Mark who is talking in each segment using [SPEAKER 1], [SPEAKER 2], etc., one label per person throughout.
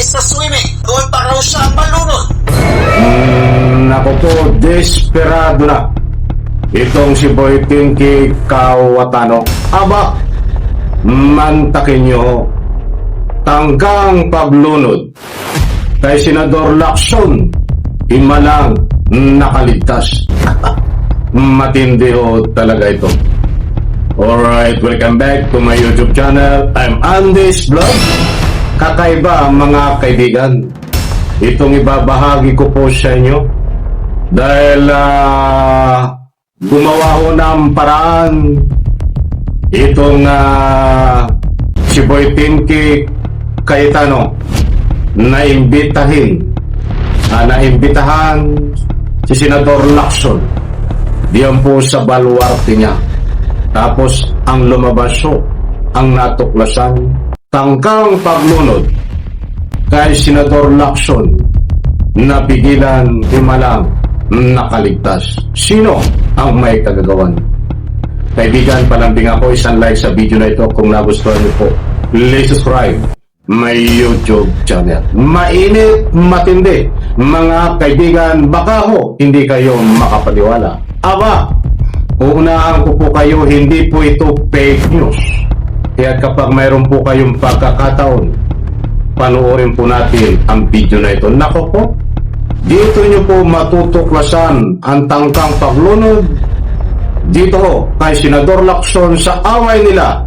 [SPEAKER 1] practice sa swimming. Doon pa raw siya malunod.
[SPEAKER 2] Naku po, desperado na itong si Boy Tinky Kawatano. Aba, mantakin nyo tanggang paglunod kay Senador Lacson, imalang nakaligtas. Matindi ho talaga ito. Alright, welcome back to my YouTube channel. I'm Andy's Vlog. Kakaiba mga kaibigan, itong ibabahagi ko po sa inyo dahil gumawa ho ng paraan itong si Boy Tinky Cayetano na imbitahan si Senador Lacson diyan po sa baluarte niya. Tapos ang lumabas ho, ang natuklasan, tangkang paglunod kay Senador Lacson na pigilan himalang nakaligtas. Sino ang may kagagawan? Kaibigan, palambing ako isang like sa video na ito kung nagustuhan niyo po. Please subscribe my YouTube channel. Mainit, matindi. Mga kaibigan, baka ho hindi kayo makapaniwala. Aba, uunahan ko po kayo, hindi po ito fake news. Kaya kapag mayroon po kayong pagkakataon, panoorin po natin ang video na ito. Nako po, dito nyo po matutuklasan ang tangkang paglunod dito ho kay Senador Lacson sa away nila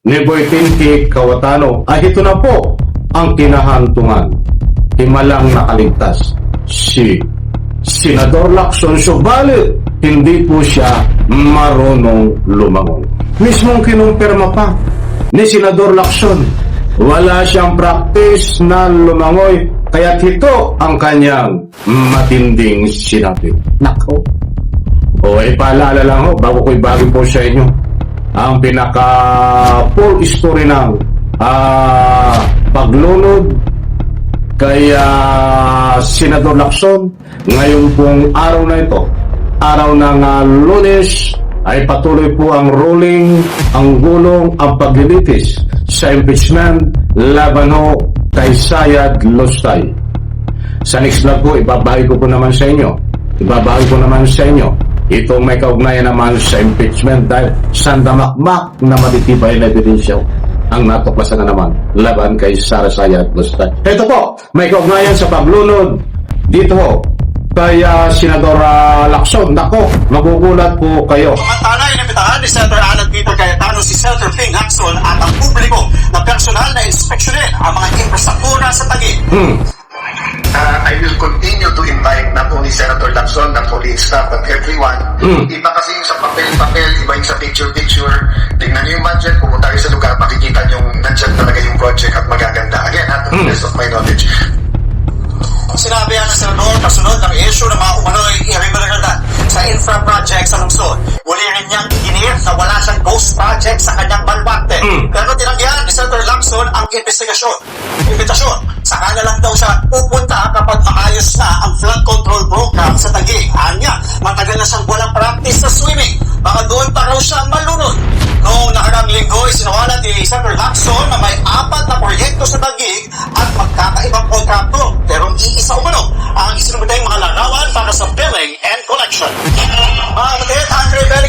[SPEAKER 2] ni Boy Tinky Cayetano. Ay ito na po ang kinahantungan. Himalang nakaligtas si Senador Lacson, subalit hindi po siya marunong lumangoy. Mismong kinumpirma pa ni Senador Lacson, wala siyang practice na lumangoy, kaya't ito ang kanyang matinding sinabi. Nako. O ipaalala lang ho, bago ko ibagi po sa inyo ang pinaka full story ng paglunod kay Senador Lacson ngayon pong araw na ito, araw ng Lunes, ay patuloy po ang ruling, ang gulong, ang paglilitis sa impeachment laban ho kay Sayad Lustay. Sa next vlog po, ibabahagi ko naman sa inyo itong may kaugnayan naman sa impeachment dahil sandamakmak na matitibay na ebidensya ang natuklasan na naman laban kay Sayad Lustay. Ito po, may kaugnayan sa paglunod dito ho kay Senador Lacson. Nako, magugulat po kayo.
[SPEAKER 1] Samantala, inibitahan ni Senator Alan Peter Cayetano si Senator Ping Lacson at ang publiko na personal na inspeksyonin ang mga infrastruktura sa Taguig.
[SPEAKER 3] I will continue to invite not only Senator Lacson, not only his staff, but everyone. Iba kasi yung sa papel-papel, iba yung sa picture-picture. Tingnan niyo yung budget, pumunta kayo sa lugar, makikita niyo nandyan talaga yung project at magaganda. Again, at the best of my knowledge.
[SPEAKER 1] Sinabi ng Senador kasunod ng issue ng mga umano'y irregularidad sa infra project sa lungsod. Muli rin niyang iginiit na wala siyang ghost project sa kanyang baluarte. Pero tinanggihan ni Senator Lacson ang imbitasyon. Saka na lang daw siya pupunta kapag maayos na ang flood control program sa Taguig. Anya, matagal na siyang walang practice sa swimming. Baka doon pa raw siya malunod. Noong nakarang linggo, isinuwalat ni Senator Lacson na may 4 na proyekto sa Taguig at magkakaibang kontrakto. Pero iisa umano ang isinubitay mga larawan para sa billing and collection.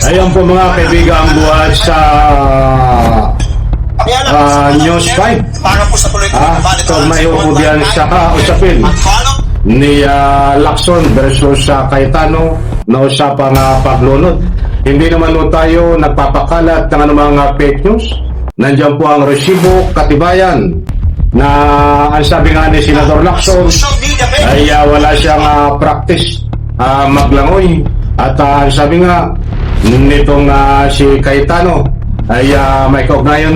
[SPEAKER 2] Ayan po mga kaibigan, buhat sa News 5.
[SPEAKER 1] Para po sa tuloy
[SPEAKER 2] So may umubyan sa kausapin ni Lacson versus sa Cayetano na usapang paglunod. Hindi naman po tayo nagpapakalat ng anumang fake news. Nandiyan po ang resibo, katibayan na ang sabi nga ni Senador Lacson ay wala siyang practice maglangoy. At sabi nga nitong si Cayetano ay may kaugnayan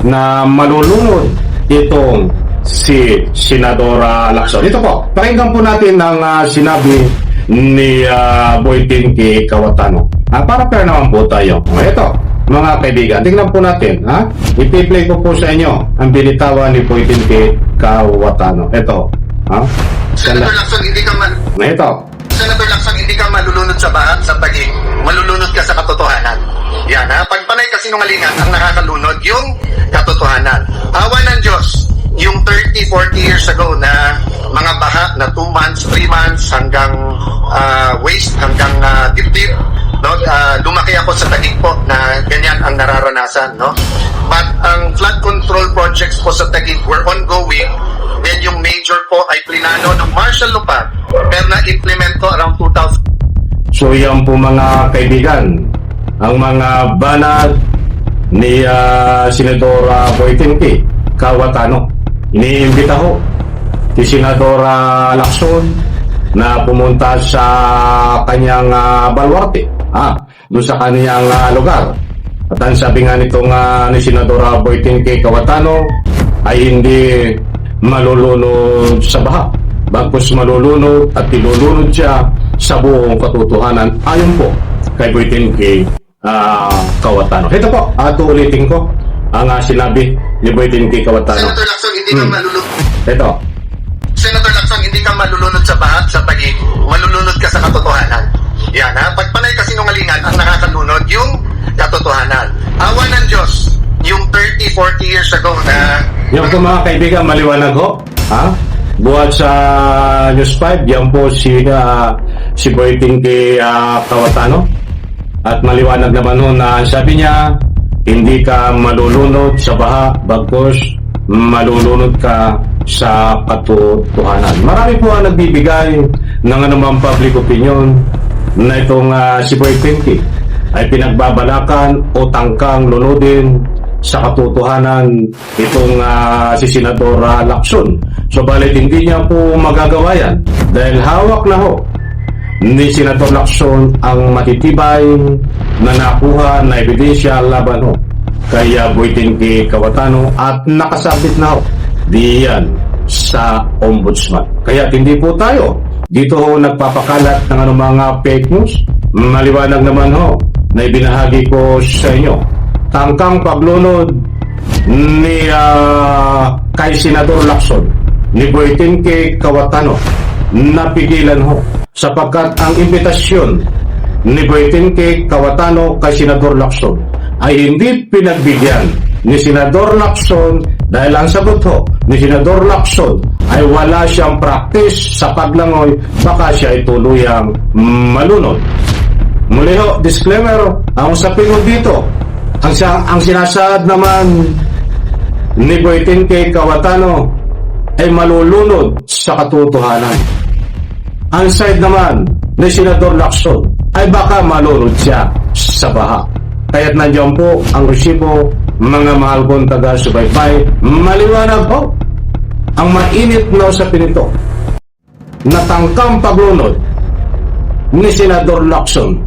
[SPEAKER 2] na malulunod itong si Senador Lacson. Ito po, pakinggan po natin ang sinabi ni Boy Tinky Cayetano. Para fair naman po tayo. Ito, mga kaibigan, tingnan po natin. Ipi-play ko po sa inyo ang binitawan ni Boy Tinky Cayetano. Ito.
[SPEAKER 3] Senator Lacson, Senator Lacson, hindi ka malulunod sa bahat sa Taguig. Malulunod ka sa katotohanan. Yan pagpanay kasi sinungalingan ang nakakalunod yung katotohanan. Awa ng Diyos, yung 30-40 40 years ago na mga baha na 2 months, 3 months hanggang waist, hanggang dibdib. No? Lumaki ako sa Taguig po na ganyan ang nararanasan. No? But ang flood control projects po sa Taguig were ongoing. Then yung major po ay plinano ng Marshall Lupag, pero na-implement ko around 2000.
[SPEAKER 2] So yan po mga kaibigan, ang mga banat ni Senador Boytenke Kawatano. Iniimbita ho si Senador Lacson na pumunta sa kanyang baluarte, doon sa kanyang lugar. At ang sabi nga nitong ni Senador Boytenke Kawatano ay hindi malulunod sa baha, bagkus malulunod at ilulunod siya sa buong katotohanan ayon po kay Boytenke Kawatano. Ito po, ulitin ko ang sinabi ni Boytenke Kawatano.
[SPEAKER 3] Senator Lacson, hindi ka malulunod.
[SPEAKER 2] Ito.
[SPEAKER 3] Senator Lacson, hindi ka malulunod sa baha sa Taguig. Malulunod ka sa katotohanan. Yan ha. Pag panay kasinungalingan, ang nakakalunod yung katotohanan. Awa ng Diyos, yung 30, 40 years ago na...
[SPEAKER 2] Yung po mga kaibigan, maliwanag ho. Buhat sa News 5, yan po si Boytenke Kawatano. At maliwanag naman ho na sabi niya, hindi ka malulunod sa baha, bagkus malulunod ka sa katotohanan. Marami po ang nagbibigay ng anumang public opinion na itong si Boytenke ay pinagbabalakan o tangkang lunodin sa katotohanan itong si Senador Lacson. So balit hindi niya po magagawa yan dahil hawak na ho ni Senador Lacson ang matitibay na nakuha na ebidensya laban ho kay Boytenke Kawatano at nakasabit na ho diyan sa ombudsman. Kaya hindi po tayo dito ho nagpapakalat ng mga fake news. Maliwanag naman ho na ibinahagi ko sa inyo tangkang paglunod ni kay Senador Lacson ni Boytenke Kawatano napigilan ho sapagkat ang imbitasyon ni Boytenke Kawatano kay Senador Lacson ay hindi pinagbigyan ni Senador Lacson dahil ang sagot ho ni Senador Lacson ay wala siyang practice sa paglangoy, baka siya ay tuluyang malunod. Muli ho, disclaimer, ang usapin ho dito, ang sinasaad naman ni Boytenke Kawatano ay malulunod sa katotohanan. Ang side naman ni Senador Lacson ay baka malunod siya sa baha. Kaya't nandiyan po ang resibo, mga mahal kong taga-subaybay, maliwanag po ang mainit na usapin ito na tangkang paglunod ni Senador Lacson,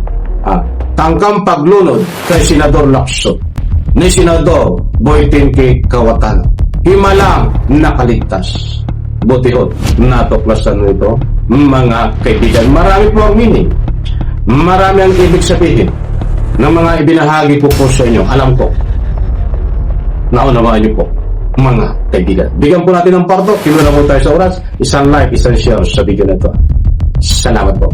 [SPEAKER 2] tangkang paglunod kay Senador Lacson ni Senador Boytenke Kawatano. Himalang nakaligtas. Buti ho, natuklasan nito mga kaibigan. Marami po ang meaning. Marami ang ibig sabihin ng mga ibinahagi ko po sa inyo. Alam ko, naunawaan niyo po, mga kaibigan. Bigyan po natin ng parto. Kinuha po tayo sa oras. Isang like, isang share sa video na ito. Salamat po.